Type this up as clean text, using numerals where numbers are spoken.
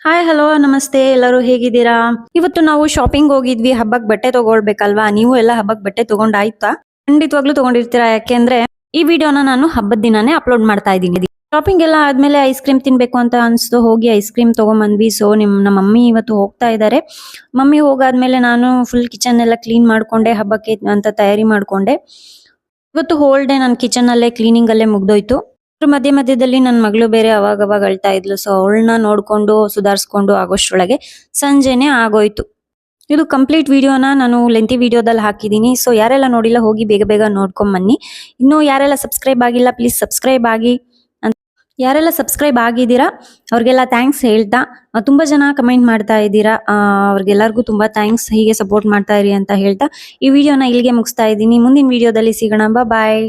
Hi hello ನಮಸ್ತೆ ಎಲ್ಲರೂ ಹೇಗಿದ್ದೀರಾ? ಇವತ್ತು ನಾವು ಶಾಪಿಂಗ್ ಹೋಗಿದ್ವಿ ಹಬ್ಬಕ್ಕೆ ಬಟ್ಟೆ ತಗೊಳ್ಬೇಕಲ್ವಾ? ನೀವು ಎಲ್ಲ ಹಬ್ಬಕ್ಕೆ ಬಟ್ಟೆ ತಗೊಂಡಾಯ್ತಾ? ಖಂಡಿತವಾಗ್ಲೂ ತಗೊಂಡಿರ್ತೀರಾ ಯಾಕೆಂದ್ರೆ ಈ ವಿಡಿಯೋನ ನಾನು ಹಬ್ಬದ ದಿನಾನೇ ಅಪ್ಲೋಡ್ ಮಾಡ್ತಾ ಇದ್ದೀನಿ. ಶಾಪಿಂಗ್ ಎಲ್ಲ ಆದ್ಮೇಲೆ ಐಸ್ ಕ್ರೀಮ್ ತಿನ್ಬೇಕು ಅಂತ ಅನ್ಸ್ತು, ಹೋಗಿ ಐಸ್ ಕ್ರೀಮ್ ತಗೊಂಬಂದ್ವಿ. ಸೊ ನಮ್ಮ ಮಮ್ಮಿ ಇವತ್ತು ಹೋಗ್ತಾ ಇದ್ದಾರೆ. ಮಮ್ಮಿ ಹೋಗಾದ್ಮೇಲೆ ನಾನು ಫುಲ್ ಕಿಚನ್ ಎಲ್ಲ ಕ್ಲೀನ್ ಮಾಡ್ಕೊಂಡೆ, ಹಬ್ಬಕ್ಕೆ ಅಂತ ತಯಾರಿ ಮಾಡ್ಕೊಂಡೆ. ಇವತ್ತು ಹೋಲ್ ಡೇ ನನ್ನ ಕಿಚನ್ ಅಲ್ಲೇ ಕ್ಲೀನಿಂಗ್ ಅಲ್ಲೇ ಮುಗ್ದೋಯ್ತು. ಅದ್ರ ಮಧ್ಯ ಮಧ್ಯದಲ್ಲಿ ನನ್ನ ಮಗಳು ಬೇರೆ ಅವಾಗ ಅವಾಗ ಅಳ್ತಾ ಇದ್ಲು. ಸೊ ಅವಳನ್ನ ನೋಡ್ಕೊಂಡು ಸುಧಾರಿಸ್ಕೊಂಡು ಆಗೋಷ್ಟ್ರೊಳಗೆ ಸಂಜೆನೆ ಆಗೋಯ್ತು. ಇದು ಕಂಪ್ಲೀಟ್ ವಿಡಿಯೋನ ನಾನು ಲೆಂತಿ ವಿಡಿಯೋದಲ್ಲಿ ಹಾಕಿದ್ದೀನಿ. ಸೊ ಯಾರೆಲ್ಲ ನೋಡಿಲ್ಲ ಹೋಗಿ ಬೇಗ ಬೇಗ ನೋಡ್ಕೊಂಡ್ ಬನ್ನಿ. ಇನ್ನು ಯಾರೆಲ್ಲ ಸಬ್ಸ್ಕ್ರೈಬ್ ಆಗಿಲ್ಲ ಪ್ಲೀಸ್ ಸಬ್ಸ್ಕ್ರೈಬ್ ಆಗಿ. ಯಾರೆಲ್ಲ ಸಬ್ಸ್ಕ್ರೈಬ್ ಆಗಿದ್ದೀರಾ ಅವ್ರಿಗೆಲ್ಲ ಥ್ಯಾಂಕ್ಸ್ ಹೇಳ್ತಾ, ತುಂಬಾ ಜನ ಕಮೆಂಟ್ ಮಾಡ್ತಾ ಇದ್ದೀರಾ, ಅವ್ರಿಗೆಲ್ಲರಿಗೂ ತುಂಬಾ ಥ್ಯಾಂಕ್ಸ್. ಹೀಗೆ ಸಪೋರ್ಟ್ ಮಾಡ್ತಾ ಇರಿ ಅಂತ ಹೇಳ್ತಾ ಈ ವಿಡಿಯೋನ ಇಲ್ಲಿಗೆ ಮುಗಿಸ್ತಾ ಇದ್ದೀನಿ. ಮುಂದಿನ ವಿಡಿಯೋದಲ್ಲಿ ಸಿಗೋಣ. ಬಾಯ್.